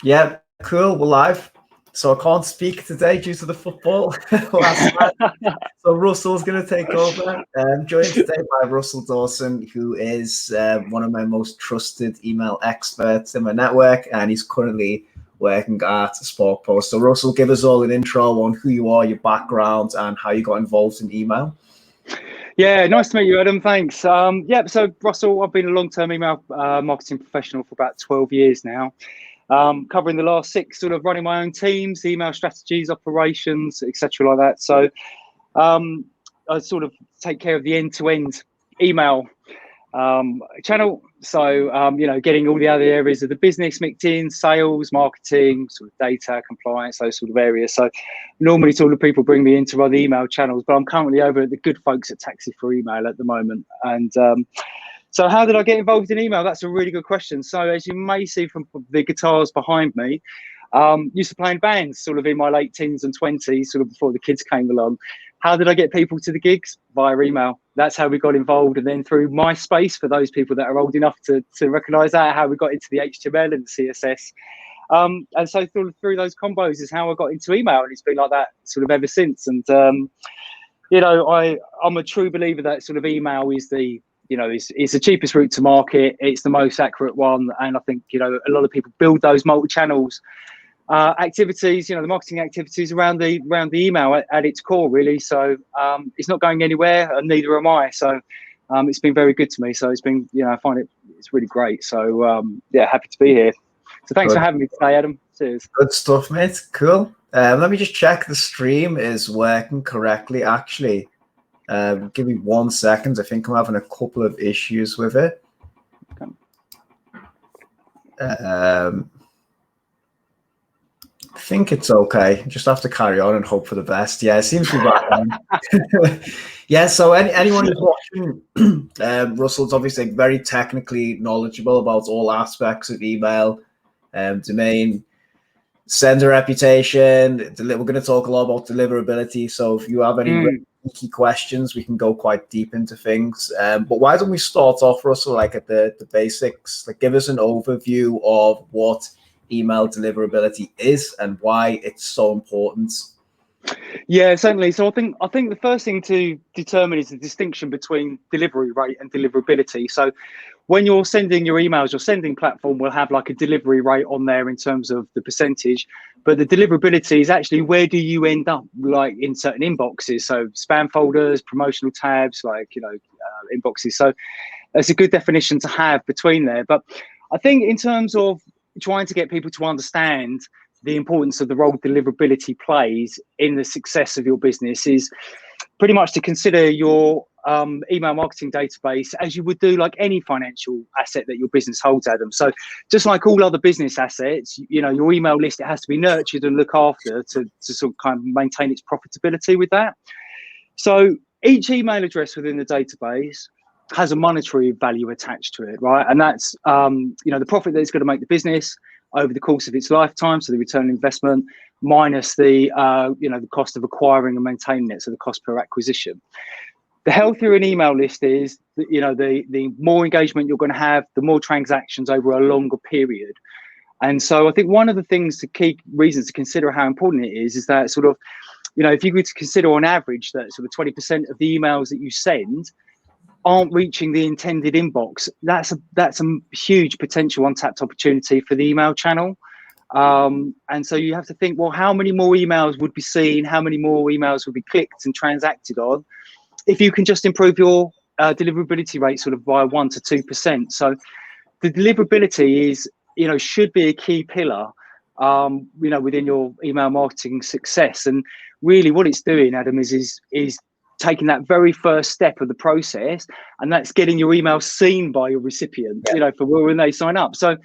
Yeah, cool. We're live. So I can't speak today due to the football last night. So Russell's going to take over. Joined today by Russell Dawson, who is one of my most trusted email experts in my network, and he's currently working at Sport Post. So Russell, give us all an intro on who you are, your background, and how you got involved in email. Yeah, nice to meet you, Adam. Thanks. So Russell, I've been a long-term email marketing professional for about 12 years now, covering the last 6, sort of running my own teams, email strategies, operations, etc. like that. So I sort of take care of the end-to-end email channel. So, getting all the other areas of the business mixed in, sales, marketing, sort of data, compliance, those sort of areas. So normally sort of people bring me in to run the email channels, but I'm currently over at the good folks at Taxi for Email at the moment. And so how did I get involved in email? That's a really good question. So as you may see from the guitars behind me, used to play in bands sort of in my late teens and 20s, sort of before the kids came along. How did I get people to the gigs? Via email. That's how we got involved. And then through MySpace, for those people that are old enough to recognize that, how we got into the HTML and CSS. And so through those combos is how I got into email. And it's been like that sort of ever since. And, I'm a true believer that sort of email is it's the cheapest route to market. It's the most accurate one. And I think, a lot of people build those multi-channels activities, the marketing activities around the email at its core, really. So it's not going anywhere, and neither am I. So it's been very good to me. So it's been, I find it's really great. So happy to be here. So thanks for having me today, Adam. Cheers. Good stuff, mate. Cool. Let me just check the stream is working correctly. Actually, give me 1 second. I think I'm having a couple of issues with it. I think it's okay. Just have to carry on and hope for the best. Yeah, it seems to be right. Yeah, so anyone who's watching, Russell's obviously very technically knowledgeable about all aspects of email, domain, sender reputation. We're going to talk a lot about deliverability. So if you have any key questions, we can go quite deep into things. But why don't we start off, Russell, like at the basics? Like, give us an overview of what email deliverability is and why it's so important. Yeah, certainly. So I think the first thing to determine is the distinction between delivery rate and deliverability. So when you're sending your emails, your sending platform will have like a delivery rate on there in terms of the percentage, but the deliverability is actually where do you end up, like in certain inboxes, so spam folders, promotional tabs, like inboxes. So it's a good definition to have between there. But I think in terms of trying to get people to understand the importance of the role deliverability plays in the success of your business is pretty much to consider your email marketing database as you would do like any financial asset that your business holds, Adam. So just like all other business assets, your email list, it has to be nurtured and look after to sort of kind of maintain its profitability with that. So each email address within the database has a monetary value attached to it, right? And that's the profit that it's going to make the business over the course of its lifetime, so the return on investment minus the the cost of acquiring and maintaining it, so the cost per acquisition. The healthier an email list is, the more engagement you're going to have, the more transactions over a longer period. And so I think one of the key reasons to consider how important it is that sort of, if you were to consider on average that sort of 20% of the emails that you send aren't reaching the intended inbox, that's a huge potential untapped opportunity for the email channel. And so you have to think, well, how many more emails would be seen? How many more emails would be clicked and transacted on if you can just improve your deliverability rate sort of by 1 to 2%? So the deliverability is, should be a key pillar, within your email marketing success. And really what it's doing, Adam, is taking that very first step of the process, and that's getting your email seen by your recipient, for when they sign up. So,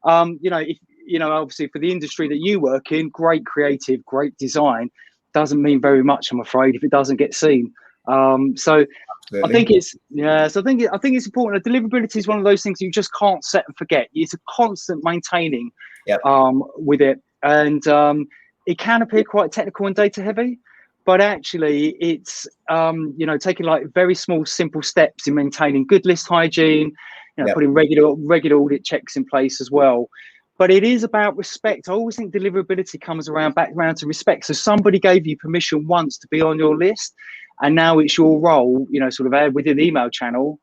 if, obviously for the industry that you work in, great creative, great design doesn't mean very much, I'm afraid, if it doesn't get seen. So absolutely. I think it's important. Deliverability is one of those things you just can't set and forget. It's a constant maintaining with it. And it can appear quite technical and data heavy, but actually it's taking like very small simple steps in maintaining good list hygiene, putting regular audit checks in place as well, but it is about respect. I always think deliverability comes back around to respect. So somebody gave you permission once to be on your list, and now it's your role, you know, sort of within the email channel,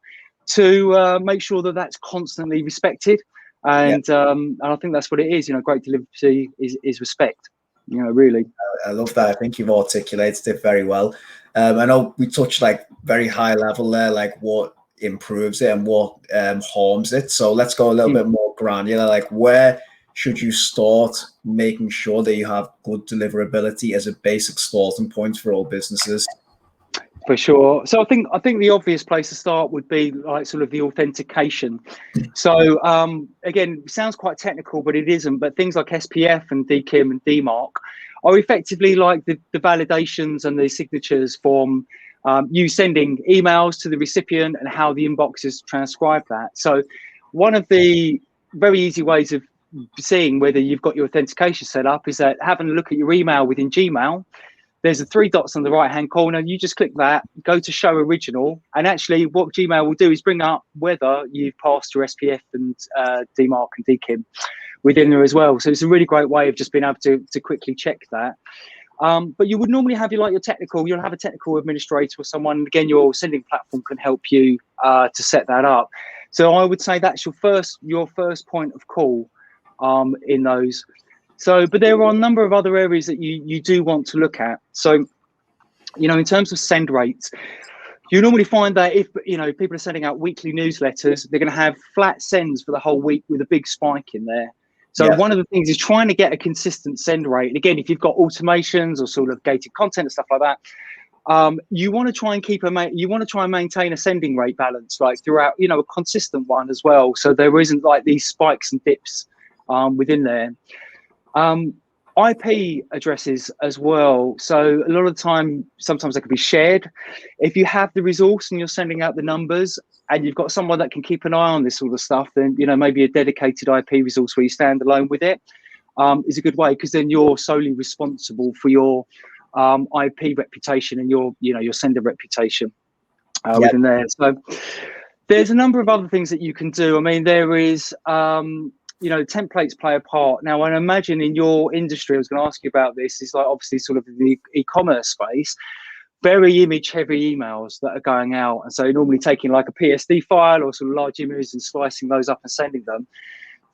to make sure that that's constantly respected. And I think that's what it is. You know, great deliverability is respect. You know, really. I love that. I think you've articulated it very well. I know we touched like very high level there, like what improves it and what harms it. So let's go a little bit more granular. Like, where should you start making sure that you have good deliverability as a basic starting point for all businesses? For sure. So I think the obvious place to start would be like sort of the authentication. So again, it sounds quite technical, but it isn't. But things like SPF and DKIM and DMARC are effectively like the validations and the signatures from you sending emails to the recipient and how the inboxes transcribe that. So one of the very easy ways of seeing whether you've got your authentication set up is that having a look at your email within Gmail. There's the 3 dots on the right hand corner. You just click that, go to show original, and actually what Gmail will do is bring up whether you've passed your SPF and DMARC and DKIM within there as well. So it's a really great way of just being able to quickly check that. But you would normally have you'll have a technical administrator or someone. Again, your sending platform can help you to set that up. So I would say that's your first point of call in those. So, but there are a number of other areas that you do want to look at. So, you know, in terms of send rates, you normally find that if, you know, people are sending out weekly newsletters, they're going to have flat sends for the whole week with a big spike in there. So one of the things is trying to get a consistent send rate. And again, if you've got automations or sort of gated content and stuff like that, you want to try and maintain a sending rate balance, like throughout, you know, a consistent one as well. So there isn't like these spikes and dips within there. IP addresses as well. So a lot of the time, sometimes they can be shared. If you have the resource and you're sending out the numbers and you've got someone that can keep an eye on this sort of stuff, then, you know, maybe a dedicated IP resource where you stand alone with it is a good way, because then you're solely responsible for your IP reputation and your sender reputation within there. So there's a number of other things that you can do. I mean, there is templates play a part. Now, I imagine in your industry, I was going to ask you about this, is like obviously sort of the e-commerce space, very image heavy emails that are going out. And so normally taking like a PSD file or sort of large images and slicing those up and sending them.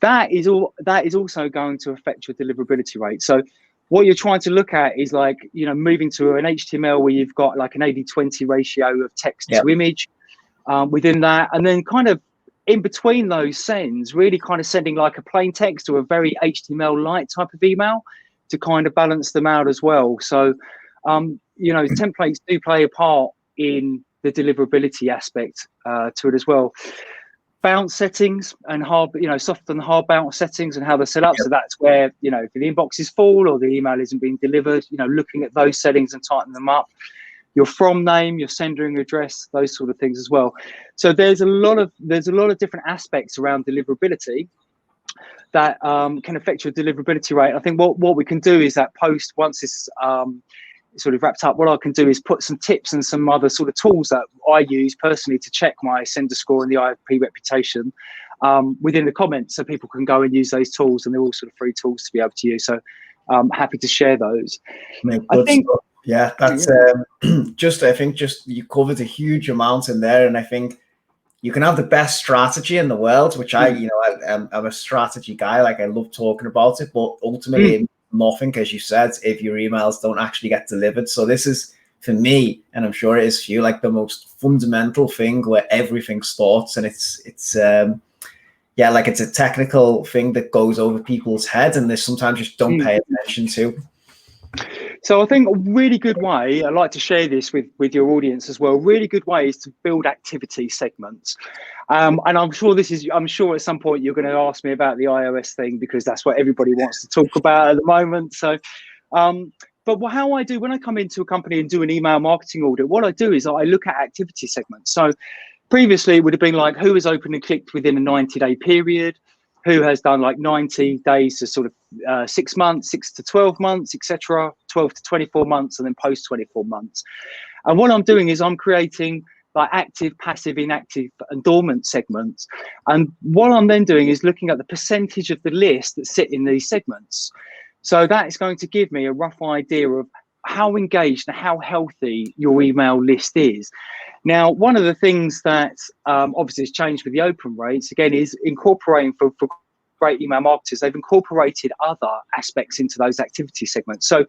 That is also going to affect your deliverability rate. So what you're trying to look at is like, you know, moving to an HTML where you've got like an 80-20 ratio of text to image within that. And then kind of in between those sends, really kind of sending like a plain text or a very HTML light type of email to kind of balance them out as well. So, you know, templates do play a part in the deliverability aspect to it as well. Bounce settings and soft and hard bounce settings and how they're set up. So that's where, you know, if the inbox is full or the email isn't being delivered, you know, looking at those settings and tightening them up. Your from name, your sending address, those sort of things as well. So there's a lot of different aspects around deliverability that can affect your deliverability rate. I think what we can do is that post, once it's sort of wrapped up, what I can do is put some tips and some other sort of tools that I use personally to check my sender score and the IP reputation within the comments, so people can go and use those tools, and they're all sort of free tools to be able to use. So I'm happy to share those. I think. Yeah, that's I think you covered a huge amount in there, and I think you can have the best strategy in the world, which I'm a strategy guy. Like, I love talking about it, but ultimately nothing, as you said, if your emails don't actually get delivered. So this is, for me, and I'm sure it is for you, like the most fundamental thing where everything starts, and it's a technical thing that goes over people's heads, and they sometimes just don't pay attention to. So I think a really good way, I'd like to share this with your audience as well, a really good way is to build activity segments. And I'm sure at some point you're going to ask me about the iOS thing, because that's what everybody wants to talk about at the moment. So, but how I do when I come into a company and do an email marketing audit, what I do is I look at activity segments. So previously it would have been like who has opened and clicked within a 90-day period, who has done like 90 days to sort of 6 months, 6 to 12 months, etc., 12 to 24 months, and then post 24 months. And what I'm doing is I'm creating like active, passive, inactive, and dormant segments. And what I'm then doing is looking at the percentage of the list that sit in these segments. So that is going to give me a rough idea of how engaged and how healthy your email list is. Now, one of the things that obviously has changed with the open rates, again, is incorporating for great email marketers, they've incorporated other aspects into those activity segments. So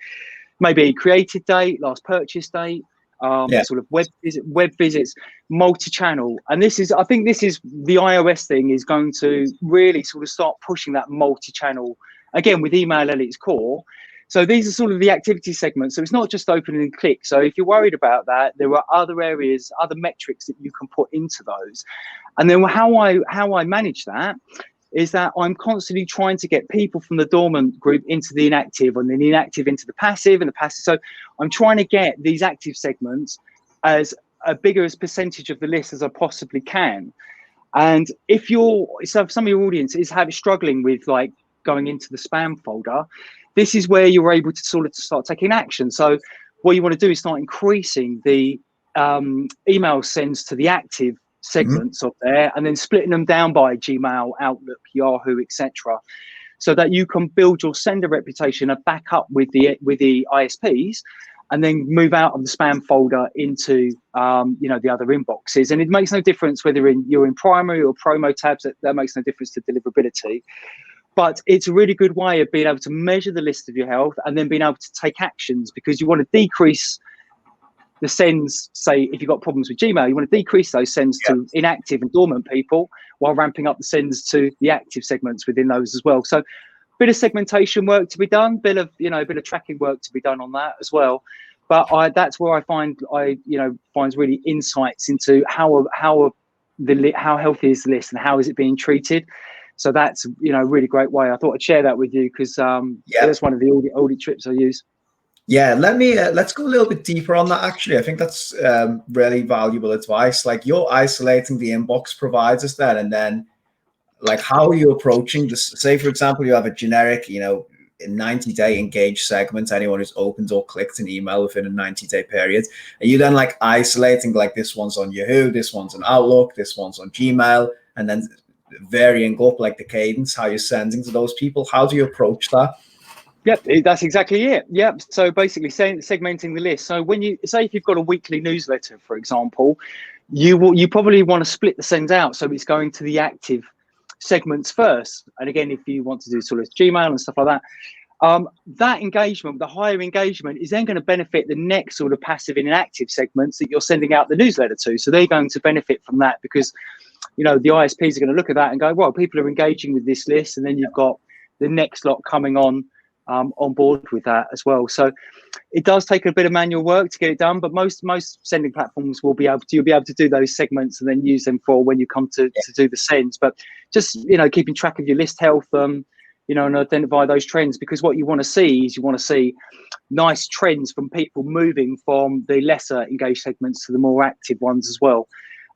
maybe created date, last purchase date, sort of web visits, multi-channel. And this is, I think this is the iOS thing is going to really sort of start pushing that multi-channel, again, with email at its core. So these are sort of the activity segments. So it's not just open and click. So if you're worried about that, there are other areas, other metrics that you can put into those. And then how I manage that is that I'm constantly trying to get people from the dormant group into the inactive, and then the inactive into the passive, and the passive. So I'm trying to get these active segments as a bigger percentage of the list as I possibly can. And if some of your audience is struggling with like going into the spam folder, this is where you're able to sort of start taking action. So what you want to do is start increasing the email sends to the active segments of there, and then splitting them down by Gmail, Outlook, Yahoo, etc., so that you can build your sender reputation and back up with the ISPs, and then move out of the spam folder into the other inboxes. And it makes no difference whether you're in primary or promo tabs. That makes no difference to deliverability. But it's a really good way of being able to measure the list of your health and then being able to take actions, because you want to decrease the sends. Say if you've got problems with Gmail, you want to decrease those sends to inactive and dormant people while ramping up the sends to the active segments within those as well. So bit of segmentation work to be done, bit of tracking work to be done on that as well. But that's where I finds really insights into how healthy is the list and how is it being treated. So that's a really great way. I thought I'd share that with you because that's one of the audit trips I use. Yeah, let's go a little bit deeper on that. Actually, I think that's really valuable advice. Like, you're isolating the inbox providers then, and then like how are you approaching this? Say, for example, you have a generic, 90-day engaged segment, anyone who's opened or clicked an email within a 90-day period. Are you then like isolating, like, this one's on Yahoo, this one's on Outlook, this one's on Gmail, and then varying up like the cadence, how you're sending to those people? How do you approach that? Yep, that's exactly it. Yep. So basically segmenting the list. So when you say, if you've got a weekly newsletter, for example, you probably want to split the sends out. So it's going to the active segments first. And again, if you want to do sort of Gmail and stuff like that, that engagement, the higher engagement, is then going to benefit the next sort of passive and inactive segments that you're sending out the newsletter to. So they're going to benefit from that because, the ISPs are going to look at that and go, well, people are engaging with this list. And then you've got the next lot coming on board with that as well. So it does take a bit of manual work to get it done, but most sending platforms you'll be able to do those segments and then use them for when you come to do the sends. But just keeping track of your list health, and identify those trends, because what you want to see is nice trends from people moving from the lesser engaged segments to the more active ones as well.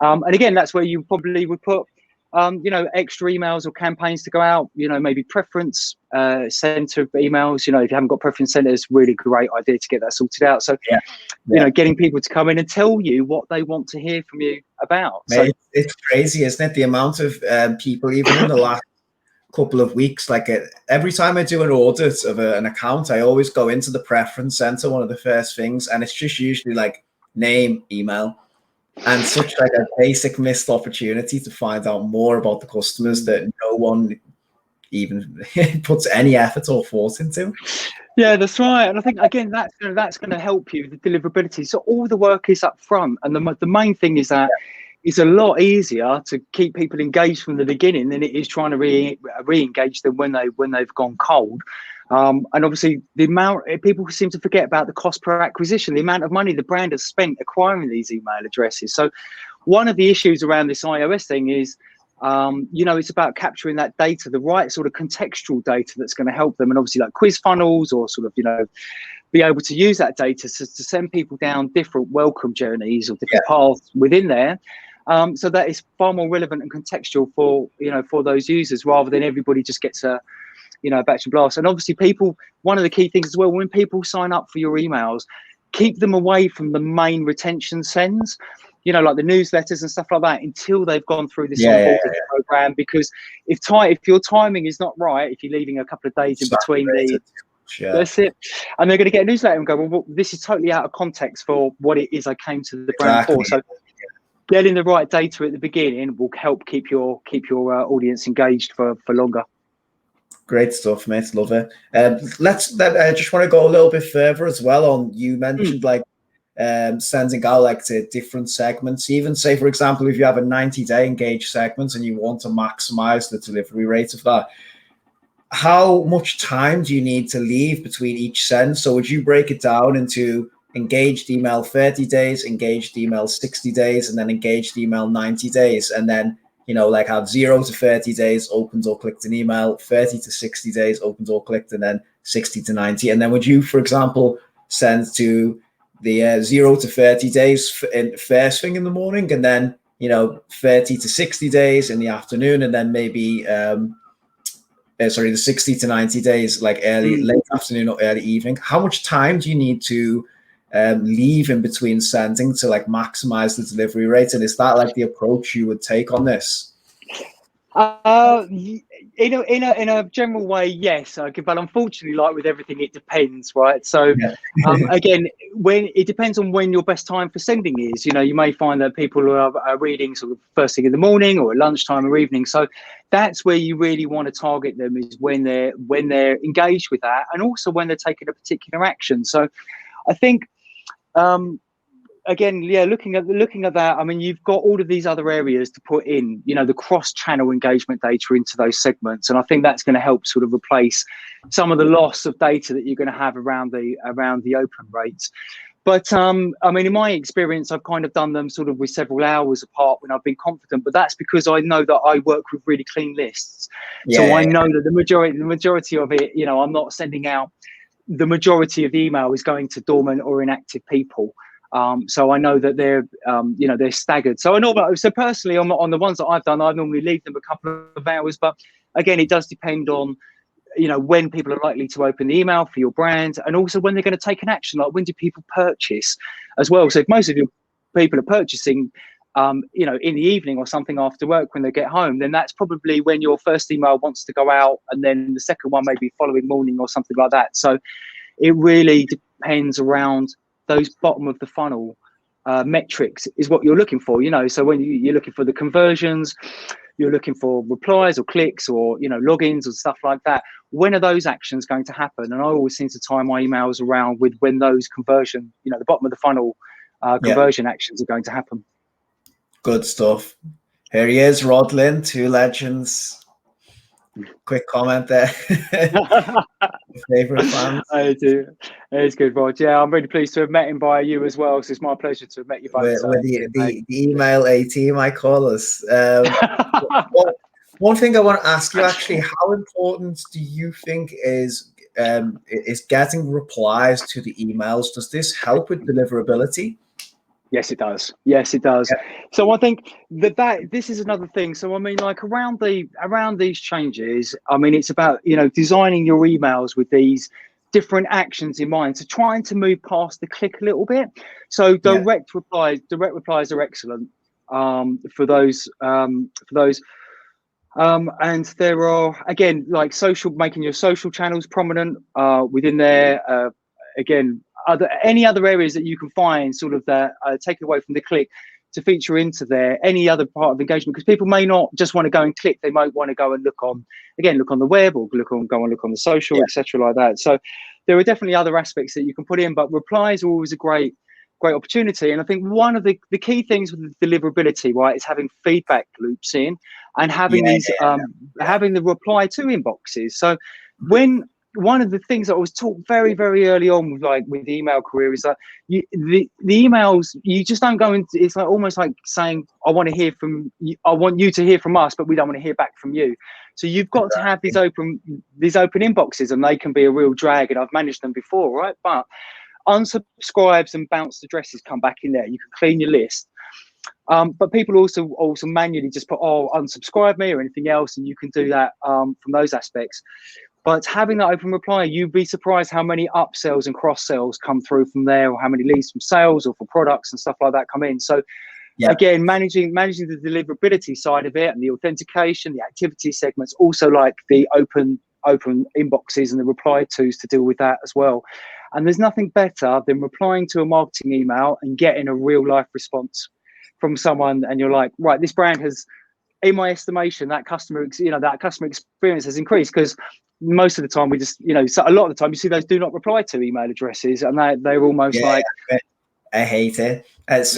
And again, that's where you probably would put extra emails or campaigns to go out, maybe preference center emails. If you haven't got preference center, it's really great idea to get that sorted out. So, getting people to come in and tell you what they want to hear from you about. Mate, so it's crazy, isn't it? The amount of people, even in the last couple of weeks, like every time I do an audit of an account, I always go into the preference center, one of the first things, and it's just usually like name, email. And such like a basic missed opportunity to find out more about the customers that no one even puts any effort or thought into. Yeah, that's right. And I think, again, that's going to help you with the deliverability. So all the work is up front. And the main thing is that it's a lot easier to keep people engaged from the beginning than it is trying to re-engage them when they've gone cold. And obviously, the amount people seem to forget about the cost per acquisition, the amount of money the brand has spent acquiring these email addresses. So one of the issues around this iOS thing is, it's about capturing that data, the right sort of contextual data that's going to help them. And obviously, like quiz funnels, or sort of, be able to use that data to send people down different welcome journeys or different paths within there. So that is far more relevant and contextual for those users, rather than everybody just gets a batch and blast. And obviously, one of the key things as well, when people sign up for your emails, keep them away from the main retention sends. you know, like the newsletters and stuff like that, until they've gone through this Yeah, onboarding program. Because if your timing is not right, if you're leaving a couple of days in between that's it, and they're going to get a newsletter and go, well, this is totally out of context for what it is I came to the brand for. So getting the right data at the beginning will help keep your audience engaged for longer. Great stuff, mate. Love it. I just want to go a little bit further as well on, you mentioned like sending out like to different segments. Even say, for example, if you have a 90-day engaged segment and you want to maximize the delivery rate of that, how much time do you need to leave between each send? So would you break it down into engaged email 30 days, engaged email 60 days, and then engaged email 90 days? And then, you know, like have 0 to 30 days, opened or clicked an email, 30 to 60 days, opened or clicked, and then 60 to 90. And then would you, for example, send to the 0 to 30 days first thing in the morning, and then, you know, 30 to 60 days in the afternoon, and then maybe, the 60 to 90 days, like late afternoon or early evening? How much time do you need to leave in between sending to like maximize the delivery rate? And is that like the approach you would take on this? In a general way, yes. But unfortunately, like with everything, it depends, right? So again, when it depends on when your best time for sending is. You know, you may find that people are reading sort of first thing in the morning or at lunchtime or evening. So that's where you really want to target them, is when they're engaged with that, and also when they're taking a particular action. So I think again, yeah, looking at that, I mean, you've got all of these other areas to put in, you know, the cross-channel engagement data into those segments, and I think that's going to help sort of replace some of the loss of data that you're going to have around the open rates. But I mean, in my experience, I've kind of done them sort of with several hours apart when I've been confident. But that's because I know that I work with really clean lists, so I know that the majority of it, you know, I'm not sending out. The majority of the email is going to dormant or inactive people. So I know that they're, you know, they're staggered. So I know, so personally, on the ones that I've done, I normally leave them a couple of hours. But again, it does depend on, you know, when people are likely to open the email for your brand, and also when they're going to take an action. Like, when do people purchase as well? So if most of your people are purchasing, you know, in the evening or something after work when they get home, then that's probably when your first email wants to go out, and then the second one maybe following morning or something like that. So it really depends around those bottom of the funnel metrics is what you're looking for, you know. So when you're looking for the conversions, you're looking for replies or clicks or, you know, logins and stuff like that. When are those actions going to happen? And I always seem to time my emails around with when those conversion, you know, the bottom of the funnel conversion actions are going to happen. Good stuff. Here he is, Rod Lynn, two legends. Quick comment there. Favorite fans? I do. It's good, Rod. Yeah, I'm really pleased to have met him by you as well. So it's my pleasure to have met you both. With the email A-team, I call us. One thing I want to ask you, actually, how important do you think is getting replies to the emails? Does this help with deliverability? Yes, it does. Yes, it does. Yeah. So I think that this is another thing. So I mean, like around these changes, I mean, it's about, you know, designing your emails with these different actions in mind. So trying to move past the click a little bit. So direct replies are excellent for those. And there are, again, like making your social channels prominent within there. Again, any other areas that you can find sort of that take away from the click to feature into there, any other part of engagement, because people may not just want to go and click, they might want to go and look on the web, or go and look on the social, etc., like that. So there are definitely other aspects that you can put in, but replies are always a great opportunity. And I think one of the key things with the deliverability, right, is having feedback loops in and having having the reply to inboxes. So one of the things that I was taught very, very early on with email career is that the emails, you just don't go into, it's like almost like saying, I want you to hear from us, but we don't want to hear back from you. So you've got to have these open inboxes, and they can be a real drag, and I've managed them before, right? But unsubscribes and bounced addresses come back in there. You can clean your list. But people also manually just put, unsubscribe me or anything else, and you can do that from those aspects. But having that open reply, you'd be surprised how many upsells and cross sells come through from there, or how many leads from sales or for products and stuff like that come in. So again, managing the deliverability side of it and the authentication, the activity segments, also like the open inboxes and the reply tos to deal with that as well. And there's nothing better than replying to a marketing email and getting a real life response from someone, and you're like, right, this brand has, in my estimation, that customer experience has increased, because most of the time we just, so a lot of the time you see those do not reply to email addresses, and they're almost like, I hate it.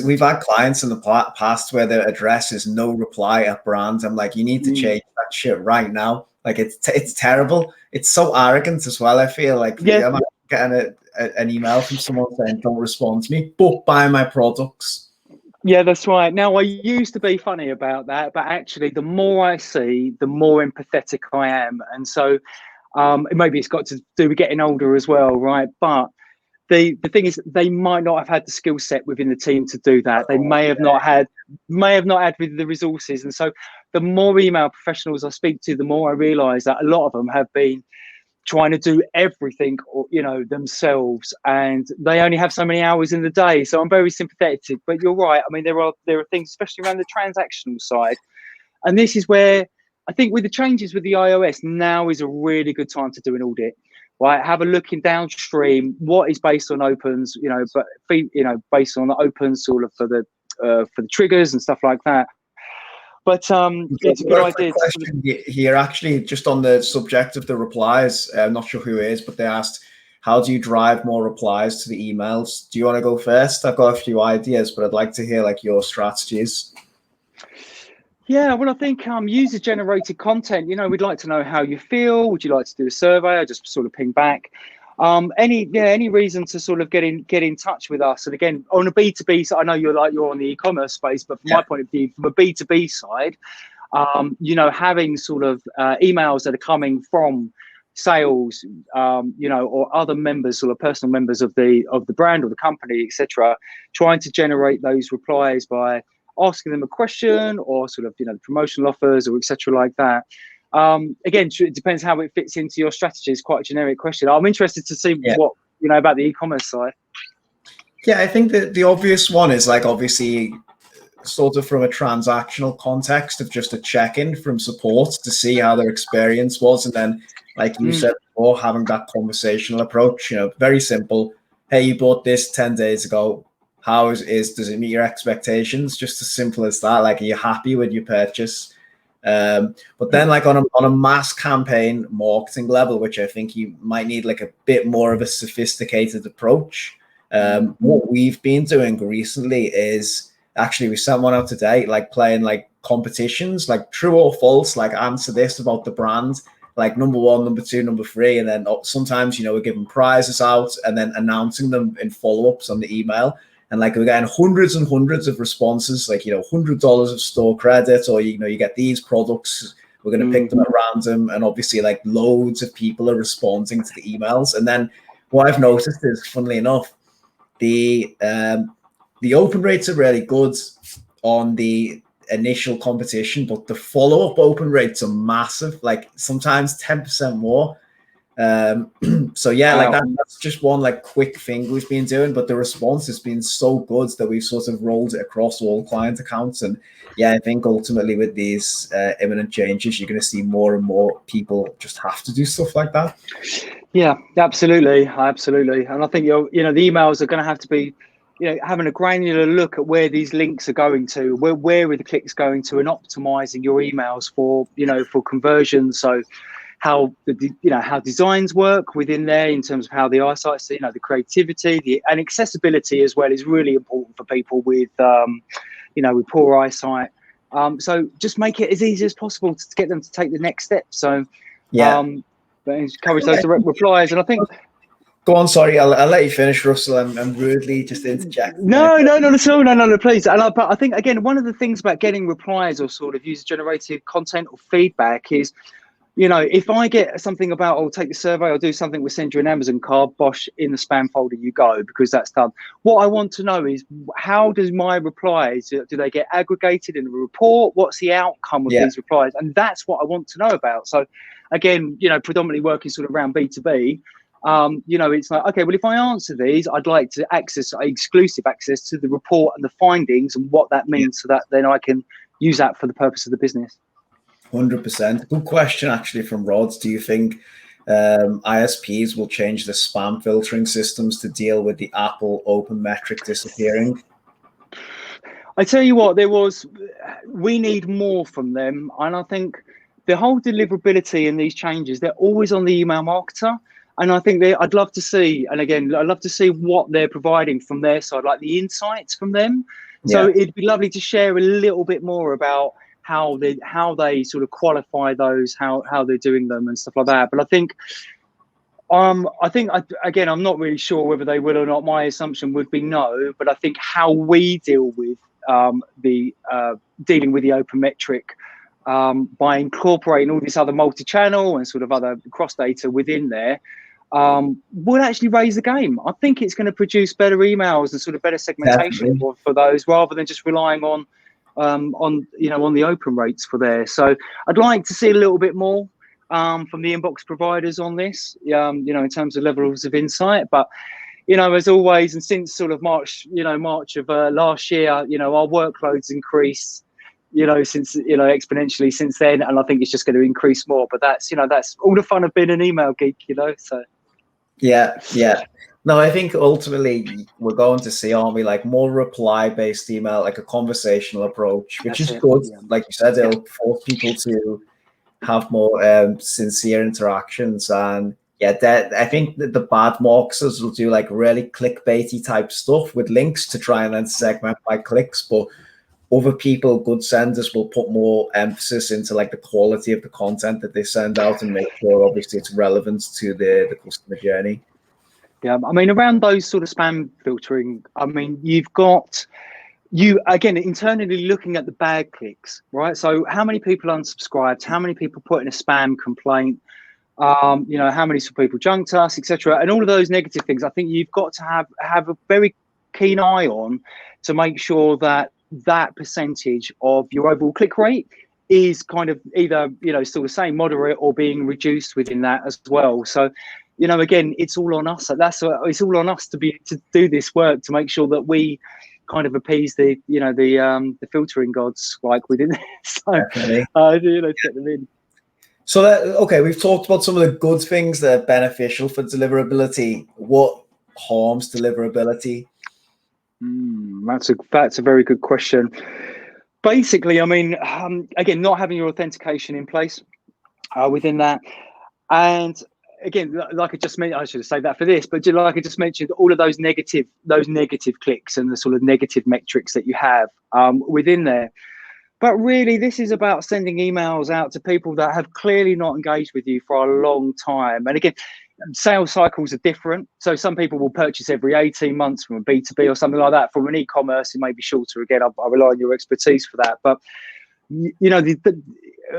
We've had clients in the past where the address is no reply at brands. I'm like, you need to change that shit right now. Like, it's terrible. It's so arrogant as well. I feel like I'm getting an email from someone saying, don't respond to me, but buy my products. Yeah, that's right. Now, I used to be funny about that, but actually the more I see, the more empathetic I am. And so maybe it's got to do with getting older as well, right? But the thing is, they might not have had the skill set within the team to do that. They may have not had with the resources. And so the more email professionals I speak to, the more I realize that a lot of them have been trying to do everything, themselves, and they only have so many hours in the day. So I'm very sympathetic, but you're right. I mean, there are things, especially around the transactional side. And this is where I think with the changes with the iOS, now is a really good time to do an audit. Right, have a look in downstream. What is based on opens, but based on the opens sort of for the triggers and stuff like that. But it's a good idea. Question here, actually, just on the subject of the replies. I'm not sure who it is, but they asked, how do you drive more replies to the emails? Do you want to go first? I've got a few ideas, but I'd like to hear like your strategies. Yeah, well, I think user-generated content, we'd like to know how you feel. Would you like to do a survey? I just sort of ping back. Any reason to sort of get in touch with us. And again, on a B2B side, I know you're on the e-commerce space, but from my point of view, from a B2B side, having sort of emails that are coming from sales, or other members, sort of personal members of the brand or the company, etc., trying to generate those replies by asking them a question or sort of promotional offers or etc. like that. Again, it depends how it fits into your strategy. It's quite a generic question. I'm interested to see what about the e-commerce side. Yeah, I think that the obvious one is like, obviously, sort of from a transactional context of just a check-in from support to see how their experience was, and then like you said before, having that conversational approach. Very simple. Hey, you bought this 10 days ago. Does it meet your expectations? Just as simple as that. Like, are you happy with your purchase? But then like on a mass campaign marketing level, which I think you might need like a bit more of a sophisticated approach. What we've been doing recently is actually, we sent one out today, like playing like competitions, like true or false, like answer this about the brand, like number 1, number 2, number 3. And then sometimes, we're giving prizes out and then announcing them in follow-ups on the email. And like, we're getting hundreds and hundreds of responses, like, $100 of store credit, or, you get these products, we're going to pick them at random. And obviously like loads of people are responding to the emails. And then what I've noticed is, funnily enough, the open rates are really good on the initial competition, but the follow-up open rates are massive, like sometimes 10% more. So yeah, like that's just one like quick thing we've been doing, but the response has been so good that we've sort of rolled it across all client accounts. And yeah, I think ultimately with these imminent changes, you're going to see more and more people just have to do stuff like that. Yeah, absolutely. And I think the emails are going to have to be, having a granular look at where these links are going to, where are the clicks going to, and optimizing your emails for conversion. So how how designs work within there in terms of how the eyesight, the creativity, and accessibility as well is really important for people with with poor eyesight. So just make it as easy as possible to get them to take the next step. So encourage those direct replies. And I think, go on, sorry, I'll let you finish, Russell. I'm rudely just interjecting. No, not at all. No, please. But I think, again, one of the things about getting replies or sort of user-generated content or feedback is, if I get something about, I'll take the survey, I'll do something, we'll send you an Amazon card, bosh, in the spam folder you go, because that's done. What I want to know is, how does my replies, do they get aggregated in a report? What's the outcome of these replies? And that's what I want to know about. So again, predominantly working sort of around B2B, You know, it's like, okay, well, if I answer these, I'd like to access exclusive access to the report and the findings and what that means, so that then I can use that for the purpose of the business. 100%. Good question, actually, from Rods. Do you think ISPs will change the spam filtering systems to deal with the Apple open metric disappearing? I tell you what, we need more from them. And I think the whole deliverability and these changes, they're always on the email marketer. And I think I'd love to see, and again, I'd love to see what they're providing from their side, like the insights from them. So it'd be lovely to share a little bit more about how they sort of qualify those, how they're doing them and stuff like that. But I think again, I'm not really sure whether they will or not. My assumption would be no, but I think how we deal with dealing with the open metric by incorporating all this other multi-channel and sort of other cross data within there would actually raise the game. I think it's going to produce better emails and sort of better segmentation for those, rather than just relying on the open rates for there. So I'd like to see a little bit more from the inbox providers on this, in terms of levels of insight. But as always, and since sort of March of last year, our workloads increased, since exponentially since then, and I think it's just going to increase more. But that's all the fun of being an email geek, so. Yeah. No, I think ultimately we're going to see, aren't we, like more reply-based email, like a conversational approach, which is good. Yeah. Like you said, it'll force people to have more sincere interactions. And I think that the bad marketers will do like really clickbaity type stuff with links to try and then segment by clicks. But other people, good senders, will put more emphasis into like the quality of the content that they send out and make sure obviously it's relevant to the customer journey. Yeah, I mean, around those sort of spam filtering, I mean, you've got again internally looking at the bad clicks, right? So how many people unsubscribed, how many people put in a spam complaint, how many people junked us, etc., and all of those negative things. I think you've got to have a very keen eye on to make sure that percentage of your overall click rate is kind of either still the same, moderate, or being reduced within that as well. So again, it's all on us. It's all on us to do this work to make sure that we kind of appease the filtering gods like within there. So get them in. So we've talked about some of the good things that are beneficial for deliverability. What harms deliverability? That's a very good question. Basically, I mean, again, not having your authentication in place within that, and again, like I just mentioned, I should have saved that for this, but like I just mentioned, all of those negative clicks and the sort of negative metrics that you have within there. But really, this is about sending emails out to people that have clearly not engaged with you for a long time. And again, sales cycles are different. So some people will purchase every 18 months from a B2B or something like that. From an e-commerce, it may be shorter. Again, I rely on your expertise for that. But,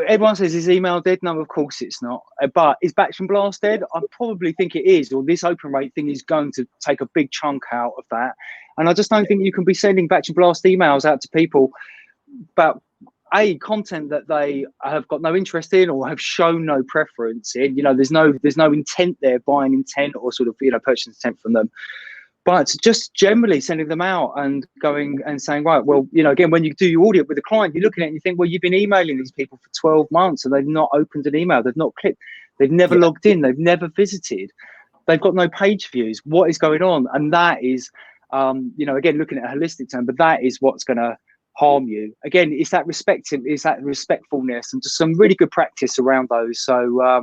everyone says, is email dead? No, of course it's not. But is batch and blast dead? I probably think it is, or this open rate thing is going to take a big chunk out of that. And I just don't think you can be sending batch and blast emails out to people about content that they have got no interest in or have shown no preference in. There's no intent there, buying intent or sort of purchase intent from them. But just generally sending them out and going and saying, right, well, again, when you do your audit with a client, you're looking at it and you think, well, you've been emailing these people for 12 months and they've not opened an email, they've not clicked, they've never logged in, they've never visited, they've got no page views. What is going on? And that is, again, looking at a holistic term, but that is what's going to harm you. Again, it's that respectfulness and just some really good practice around those. So,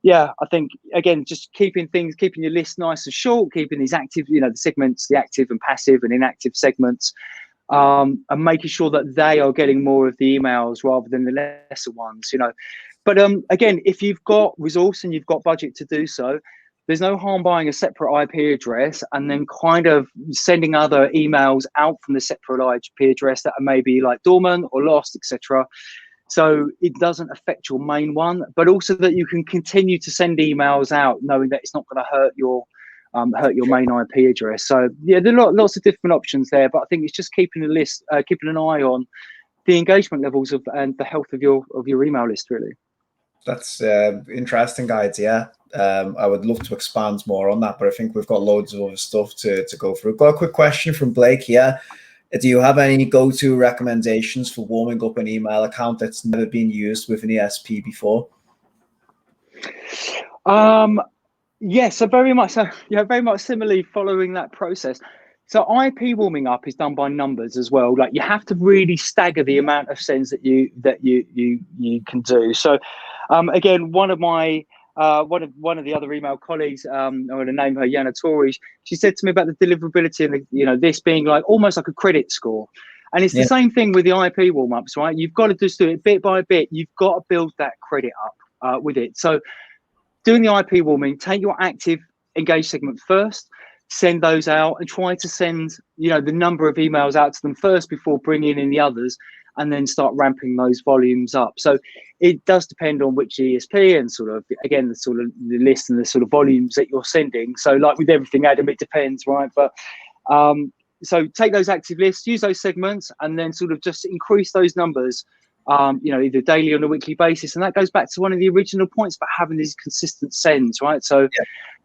I think, again, just keeping your list nice and short, keeping these active, the segments, the active and passive and inactive segments, and making sure that they are getting more of the emails rather than the lesser ones, But again, if you've got resource and you've got budget to do so, there's no harm buying a separate IP address and then kind of sending other emails out from the separate IP address that are maybe like dormant or lost, etc. So it doesn't affect your main one, but also that you can continue to send emails out knowing that it's not going to hurt your main IP address. So there are lots of different options there, but I think it's just keeping a list, keeping an eye on the engagement levels and the health of your email list, really. That's interesting idea. I would love to expand more on that, but I think we've got loads of other stuff to go through. Got a quick question from Blake here. Do you have any go-to recommendations for warming up an email account that's never been used with an ESP before? Yes, so very much so. Yeah, very much similarly following that process. So IP warming up is done by numbers as well. Like you have to really stagger the amount of sends that you can do. So, again, one of the other email colleagues, I'm going to name her Yana Tori. She said to me about the deliverability and this being like almost like a credit score. And it's the same thing with the IP warm ups, right? You've got to just do it bit by bit. You've got to build that credit up with it. So doing the IP warming, take your active engaged segment first, send those out and try to send, the number of emails out to them first before bringing in the others, and then start ramping those volumes up. So it does depend on which ESP and sort of, again, the list and the sort of volumes that you're sending. So like with everything, Adam, it depends, right? But so take those active lists, use those segments, and then sort of just increase those numbers, either daily or on a weekly basis. And that goes back to one of the original points about having these consistent sends, right? So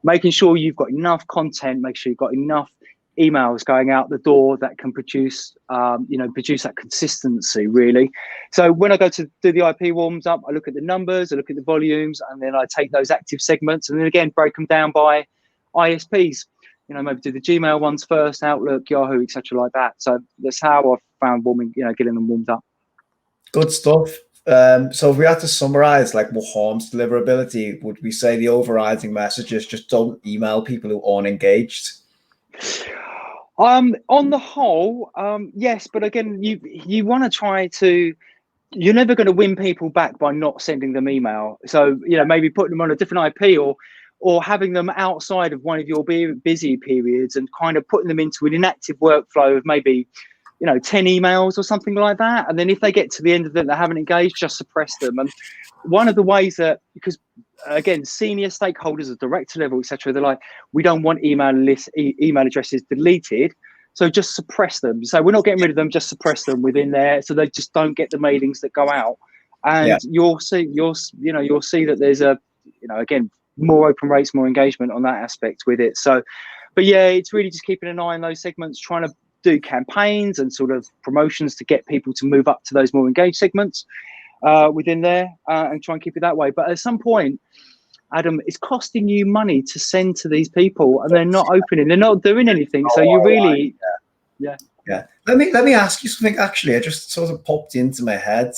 making sure you've got enough content, make sure you've got enough emails going out the door that can produce that consistency, really. So when I go to do the IP warms up, I look at the numbers, I look at the volumes, and then I take those active segments and then again break them down by ISPs. Maybe do the Gmail ones first, Outlook, Yahoo, etc., like that. So that's how I've found getting them warmed up. Good stuff. So if we had to summarize like what harms deliverability, would we say the overriding message is just don't email people who aren't engaged? On the whole, yes, but again, you want to try to. You're never going to win people back by not sending them email. So maybe putting them on a different IP or having them outside of one of your busy periods and kind of putting them into an inactive workflow of maybe 10 emails or something like that. And then if they get to the end of it, they haven't engaged, just suppress them. And one of the ways that, because again, senior stakeholders at director level, etc., they're like, we don't want email addresses deleted. So just suppress them. So we're not getting rid of them, just suppress them within there. So they just don't get the mailings that go out. And you'll see that there's again, more open rates, more engagement on that aspect with it. So, but yeah, it's really just keeping an eye on those segments, trying to do campaigns and sort of promotions to get people to move up to those more engaged segments within there and try and keep it that way. But at some point, Adam, it's costing you money to send to these people and they're not opening, they're not doing anything. So you really, yeah. Let me ask you something. Actually, it just sort of popped into my head.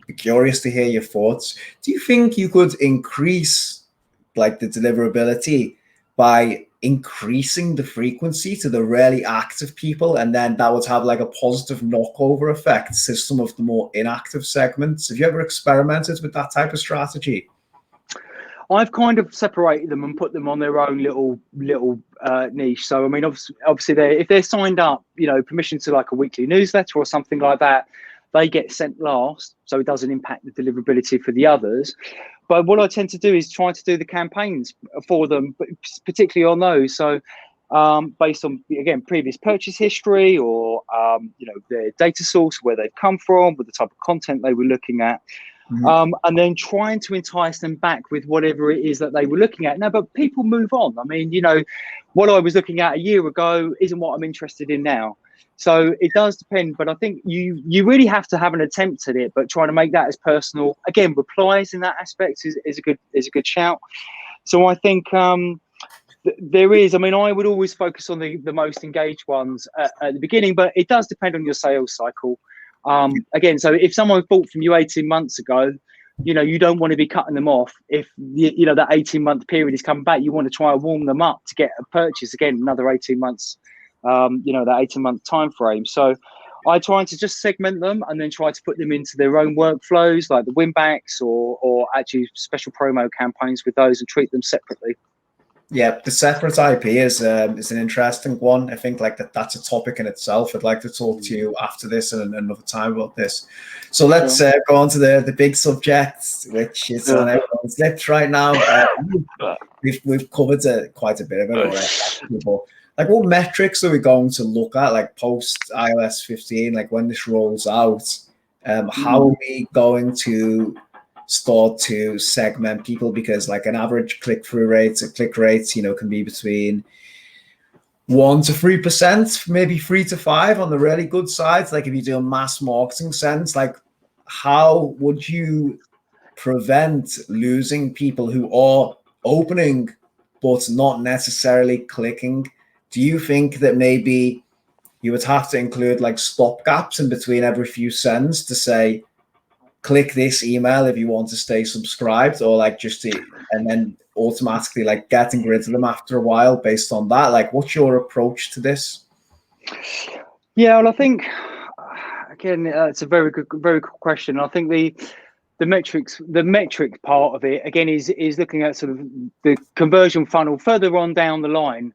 Be curious to hear your thoughts. Do you think you could increase like the deliverability by increasing the frequency to the really active people, and then that would have like a positive knockover effect to some of the more inactive segments? Have you ever experimented with that type of strategy? I've kind of separated them and put them on their own little niche. So I mean, obviously, if they're signed up, permission to like a weekly newsletter or something like that, they get sent last, so it doesn't impact the deliverability for the others. But what I tend to do is try to do the campaigns for them, but particularly on those. So based on, again, previous purchase history or, their data source, where they've come from, with the type of content they were looking at. And then trying to entice them back with whatever it is that they were looking at. Now, but people move on. I mean, what I was looking at a year ago isn't what I'm interested in now. So it does depend, but I think you really have to have an attempt at it, but trying to make that as personal. Again, replies in that aspect is a good shout. So I think there is. I mean, I would always focus on the most engaged ones at the beginning, but it does depend on your sales cycle. Again, so if someone bought from you 18 months ago, you don't want to be cutting them off. If that 18-month period is coming back, you want to try and warm them up to get a purchase again, another 18 months. That 18-month time frame. So I try to just segment them and then try to put them into their own workflows, like the win backs or actually special promo campaigns with those, and treat them separately. Yeah, the separate IP is an interesting one. I think that's a topic in itself. I'd like to talk to you after this and another time about this. So let's go on to the big subject, which is on everyone's lips right now. We've covered quite a bit of it already. Like, what metrics are we going to look at, like post iOS 15, like when this rolls out? How are we going to start to segment people, because like an average click-through rate, click rates, can be between 1 to 3%, maybe 3 to 5 on the really good sides. Like if you do a mass marketing sense, like how would you prevent losing people who are opening but not necessarily clicking? Do you think that maybe you would have to include like stop gaps in between every few sends to say, click this email if you want to stay subscribed, or like and then automatically like getting rid of them after a while based on that? Like, what's your approach to this? Yeah, well, I think again, it's a very good question. I think the metric part of it again is looking at sort of the conversion funnel further on down the line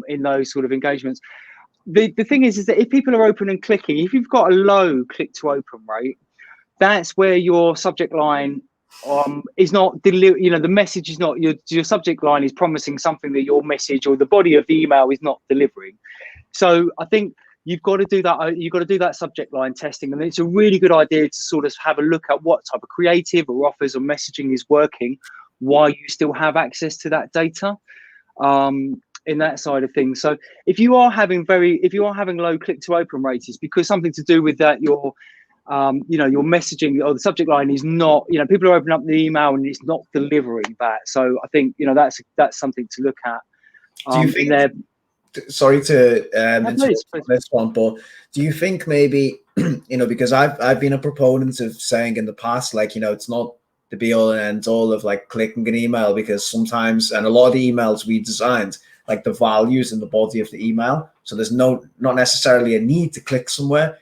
in those sort of engagements. The thing is that if people are open and clicking, if you've got a low click to open rate, that's where your subject line is not the message is not your subject line is promising something that your message or the body of the email is not delivering. So I think you've got to do that. You've got to do that subject line testing, and it's a really good idea to sort of have a look at what type of creative or offers or messaging is working while you still have access to that data in that side of things. So if you are having low click to open rates, it's because something to do with that your messaging or the subject line is not, people are opening up the email and it's not delivering that. So I think, that's something to look at. Do you think, sorry to interrupt this one, but do you think maybe, because I've been a proponent of saying in the past, like, it's not the be all and end all of like clicking an email, because sometimes, and a lot of the emails we designed, like the values in the body of the email. So there's not necessarily a need to click somewhere.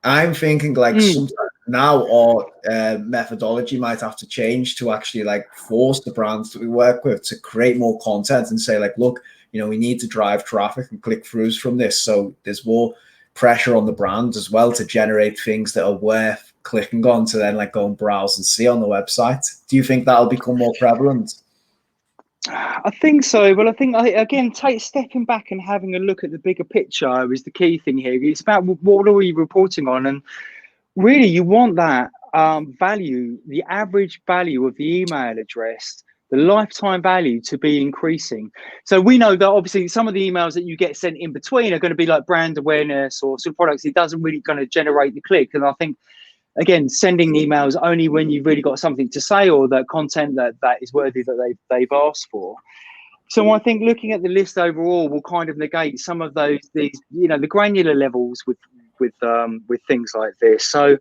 I'm thinking like sometimes now our methodology might have to change to actually like force the brands that we work with to create more content and say like, look, we need to drive traffic and click-throughs from this. So there's more pressure on the brand as well to generate things that are worth clicking on to then like go and browse and see on the website. Do you think that'll become more prevalent? I think so. Well, I think again, stepping back and having a look at the bigger picture is the key thing here. It's about what are we reporting on, and really you want that value, the average value of the email address, the lifetime value to be increasing. So we know that obviously some of the emails that you get sent in between are going to be like brand awareness or sort of products. It doesn't really going to generate the click. And I think, again, sending emails only when you've really got something to say or that content that is worthy that they've asked for. So I think looking at the list overall will kind of negate some of the granular levels with things like this. So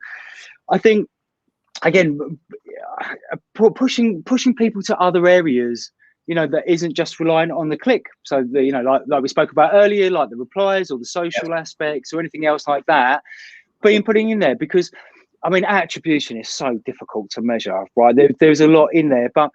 I think, again, pushing people to other areas, that isn't just reliant on the click. So like we spoke about earlier, like the replies or the social aspects or anything else like that, putting in there, because I mean, attribution is so difficult to measure, right? There's a lot in there, but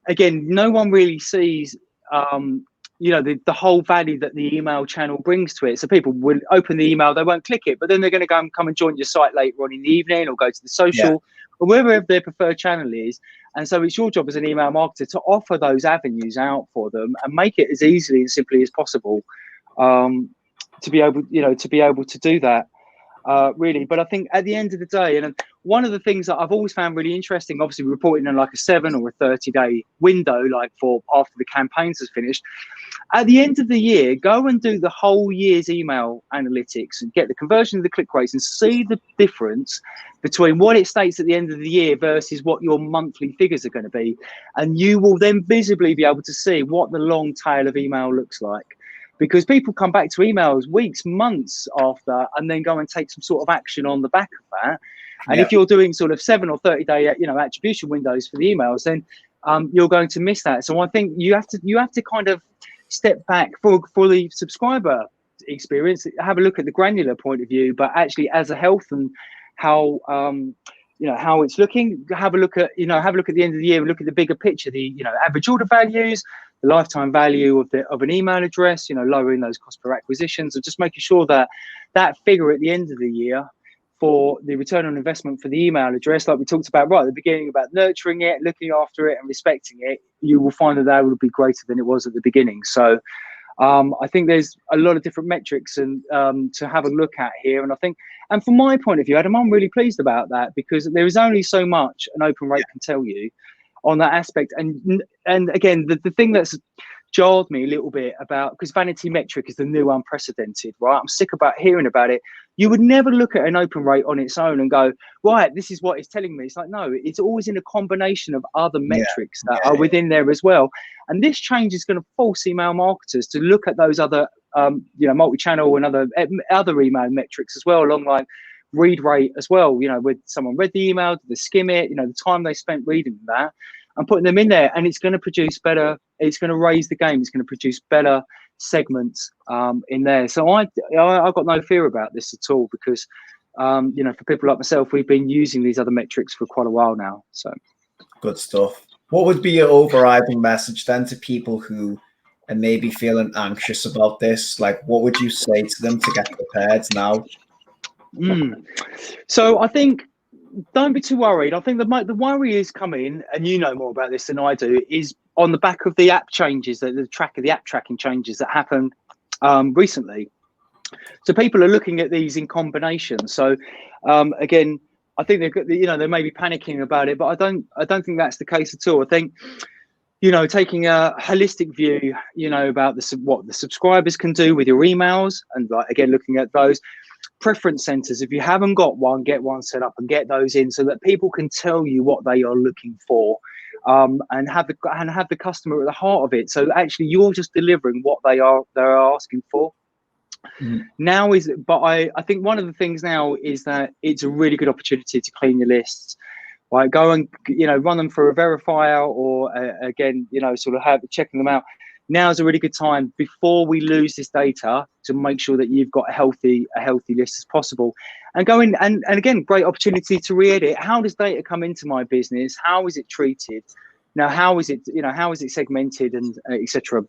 again, no one really sees, the whole value that the email channel brings to it. So people will open the email, they won't click it, but then they're going to come and join your site later on in the evening or go to the social or wherever their preferred channel is. And so it's your job as an email marketer to offer those avenues out for them and make it as easily and simply as possible to be able to do that. Really. But I think at the end of the day, and one of the things that I've always found really interesting, obviously reporting in like a 7 or a 30-day window, like for after the campaigns has finished, at the end of the year, go and do the whole year's email analytics and get the conversion of the click rates and see the difference between what it states at the end of the year versus what your monthly figures are going to be. And you will then visibly be able to see what the long tail of email looks like. Because people come back to emails weeks, months after, and then go and take some sort of action on the back of that. And if you're doing sort of 7 or 30-day, attribution windows for the emails, then you're going to miss that. So I think you have to kind of step back for the subscriber experience, have a look at the granular point of view, but actually as a health and how how it's looking. Have a look at the end of the year, look at the bigger picture, the average order values, the lifetime value of an email address, lowering those cost per acquisitions, and just making sure that that figure at the end of the year for the return on investment for the email address, like we talked about right at the beginning about nurturing it, looking after it and respecting it, you will find that will be greater than it was at the beginning. So I think there's a lot of different metrics and to have a look at here. And I think, and from my point of view, Adam, I'm really pleased about that, because there is only so much an open rate can tell you on that aspect. And again, the thing that's jarred me a little bit about, because vanity metric is the new unprecedented, right? I'm sick about hearing about it. You would never look at an open rate on its own and go, right, this is what it's telling me. It's like, no, it's always in a combination of other metrics that are within there as well. And this change is going to force email marketers to look at those other, multi-channel and other email metrics as well, along like read rate as well. With someone read the email, did they skim it, the time they spent reading that, and putting them in there, and it's going to produce better. It's going to raise the game. It's going to produce better segments in there. So I've got no fear about this at all, because for people like myself, we've been using these other metrics for quite a while now. So good stuff. What would be your overriding message then to people who are maybe feeling anxious about this? Like, what would you say to them to get prepared now? So I think, don't be too worried. I think the worry is coming, and you know more about this than I do, is on the back of the app changes, the app tracking changes that happened recently. So people are looking at these in combination. So again, I think they may be panicking about it, but I don't think that's the case at all. I think taking a holistic view, about what the subscribers can do with your emails, and like again looking at those preference centers. If you haven't got one, get one set up and get those in, so that people can tell you what they are looking for, and have the customer at the heart of it. So actually, you're just delivering what they're asking for. Now I think one of the things now is that it's a really good opportunity to clean your lists. Right, go and run them for a verifier, or again sort of checking them out. Now is a really good time, before we lose this data, to make sure that you've got a healthy list as possible, and go in and again, great opportunity to re-edit. How does data come into my business? How is it treated? Now, how is it segmented, and etc.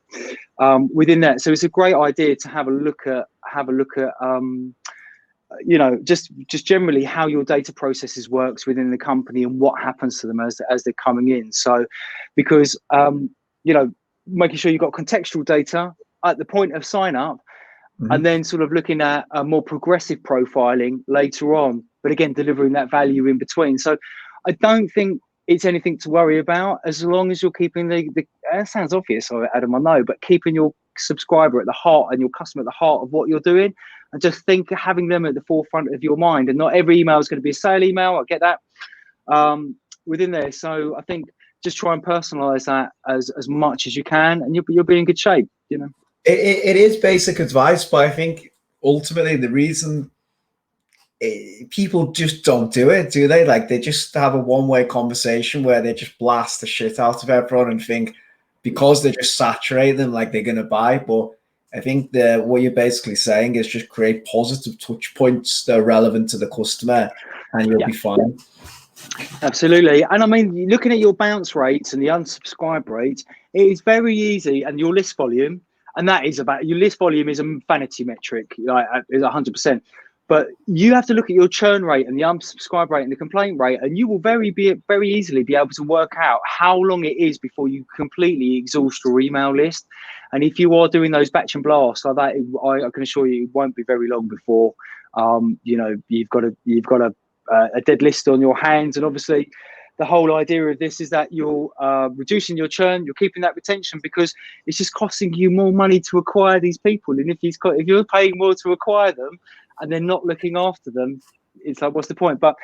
Within that? So it's a great idea to have a look at just generally how your data processes works within the company, and what happens to them as they're coming in. So because making sure you've got contextual data at the point of sign up, and then sort of looking at a more progressive profiling later on, but again delivering that value in between. So I don't think it's anything to worry about, as long as you're keeping the it sounds obvious, Adam, I know, but keeping your subscriber at the heart and your customer at the heart of what you're doing, and just having them at the forefront of your mind. And not every email is going to be a sale email, I get that, within there. So I think just try and personalize that as much as you can, and you'll be in good shape. It is basic advice, but I think ultimately the reason people just don't do it, do they? Like, they just have a one-way conversation where they just blast the shit out of everyone and think, because they just saturate them, like they're going to buy. But I think what you're basically saying is just create positive touch points that are relevant to the customer, and you'll be fine. Absolutely. And I mean, looking at your bounce rates and the unsubscribe rates, it is very easy, and your list volume, and that is about, your list volume is a vanity metric, like is 100%. But you have to look at your churn rate and the unsubscribe rate and the complaint rate, and you will very easily be able to work out how long it is before you completely exhaust your email list. And if you are doing those batch and blasts like that, I can assure you, it won't be very long before you've got a dead list on your hands. And obviously, the whole idea of this is that you're reducing your churn, you're keeping that retention, because it's just costing you more money to acquire these people. And if you're paying more to acquire them, and they're not looking after them, it's like, what's the point? But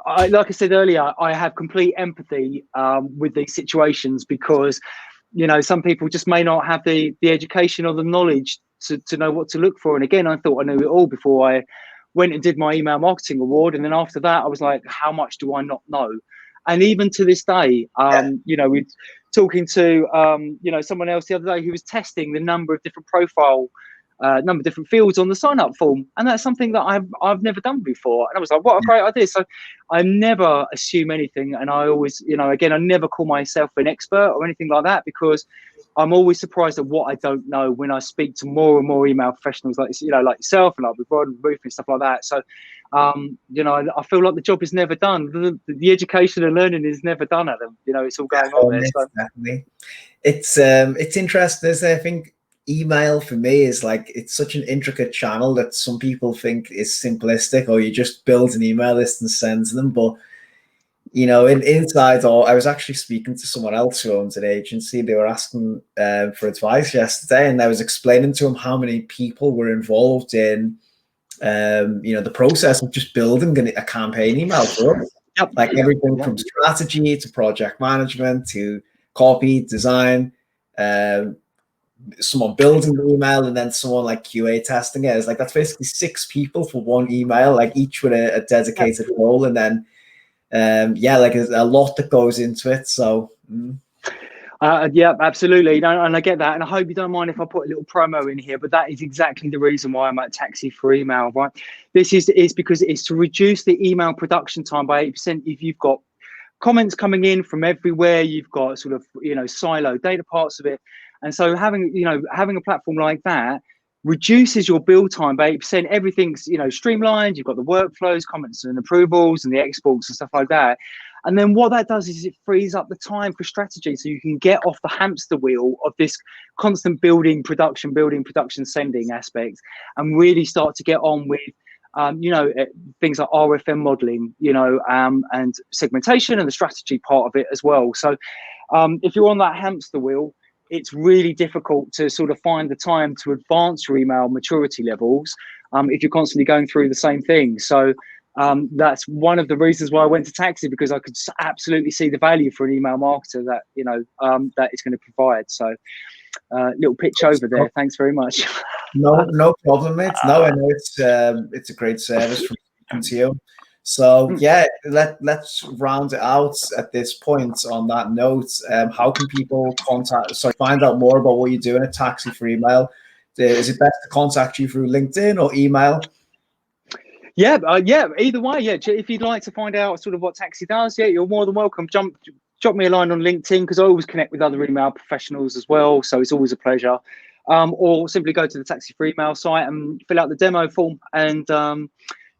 like I said earlier, I have complete empathy with these situations, because some people just may not have the education or the knowledge to know what to look for. And again, I thought I knew it all before I went and did my email marketing award, and then after that I was like, how much do I not know? And even to this day, we're talking to someone else the other day who was testing the number of different different fields on the sign up form, and that's something that I've never done before. And I was like, what a great idea. So I never assume anything, and I always, again, I never call myself an expert or anything like that, because I'm always surprised at what I don't know when I speak to more and more email professionals like like yourself, and like with Rod and Ruth and stuff like that. So I feel like the job is never done. The education and learning is never done, Adam. It's all going on there. So. Definitely. It's interesting, isn't it? I think email for me is like, it's such an intricate channel that some people think is simplistic, or you just build an email list and send them. But you know, inside, or I was actually speaking to someone else who owns an agency. They were asking for advice yesterday, and I was explaining to them how many people were involved in you know, the process of just building a campaign email for us. Yep. Like everything from strategy to project management to copy, design, someone building the email, and then someone like QA testing it. It's like, that's basically 6 people for one email, like each with a dedicated role. And then yeah, like there's a lot that goes into it. So yeah, absolutely. No, and I get that. And I hope you don't mind if I put a little promo in here, but that is exactly the reason why I'm at Taxi for Email, right? This is because it's to reduce the email production time by 8%. If you've got comments coming in from everywhere, you've got sort of, you know, silo data parts of it. And so having a platform like that reduces your build time by 8%. Everything's, you know, streamlined. You've got the workflows, comments and approvals and the exports and stuff like that. And then what that does is it frees up the time for strategy, so you can get off the hamster wheel of this constant building, production, sending aspect, and really start to get on with, you know, things like RFM modeling, you know, and segmentation and the strategy part of it as well. So if you're on that hamster wheel, it's really difficult to sort of find the time to advance your email maturity levels if you're constantly going through the same thing. So that's one of the reasons why I went to Taxi, because I could absolutely see the value for an email marketer that, you know, that it's going to provide. So little pitch over there. Thanks very much. No problem, mate. No, I know it's a great service from speaking to you. So yeah, let's round it out at this point on that note. How can people find out more about what you're doing at Taxi for Email? Is it best to contact you through LinkedIn or email? Yeah, either way, yeah. If you'd like to find out sort of what Taxi does, yeah, you're more than welcome. Drop me a line on LinkedIn, because I always connect with other email professionals as well, so it's always a pleasure. Or simply go to the Taxi for Email site and fill out the demo form, and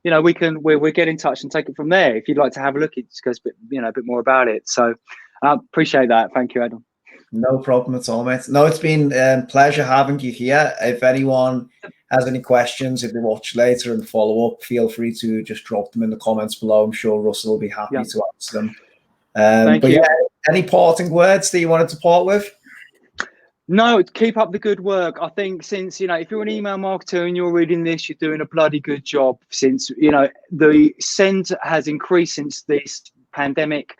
you know, we'll get in touch and take it from there. If you'd like to have a look, it just goes a bit more about it. So appreciate that. Thank you, Adam. No problem at all, mate. No, it's been a pleasure having you here. If anyone has any questions, if they watch later and follow up, feel free to just drop them in the comments below. I'm sure Russell will be happy to answer them. But yeah, any parting words that you wanted to part with? No, keep up the good work. I think, since, you know, if you're an email marketer and you're reading this, you're doing a bloody good job, since, you know, the send has increased since this pandemic.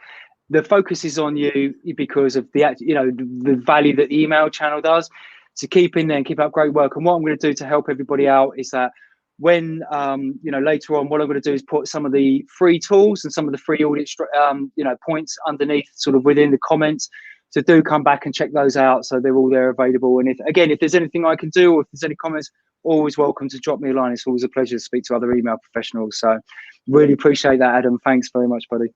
The focus is on you because of the, you know, the value that the email channel does. So keep in there and keep up great work. And what I'm going to do to help everybody out is that when, you know, later on, what I'm going to do is put some of the free tools and some of the free audit, you know, points underneath, sort of within the comments. So do come back and check those out, so they're all there available. And if there's anything I can do, or if there's any comments, always welcome to drop me a line. It's always a pleasure to speak to other email professionals. So really appreciate that, Adam. Thanks very much, buddy.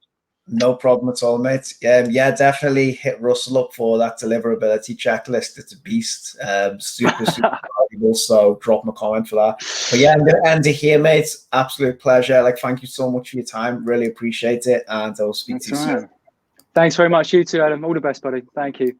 No problem at all, mate. Yeah, definitely hit Russell up for that deliverability checklist. It's a beast. Super valuable. So drop him a comment for that. But yeah, I'm going to end it here, mate. Absolute pleasure. Like, thank you so much for your time. Really appreciate it. And I'll speak to you soon. Thanks very much. You too, Adam. All the best, buddy. Thank you.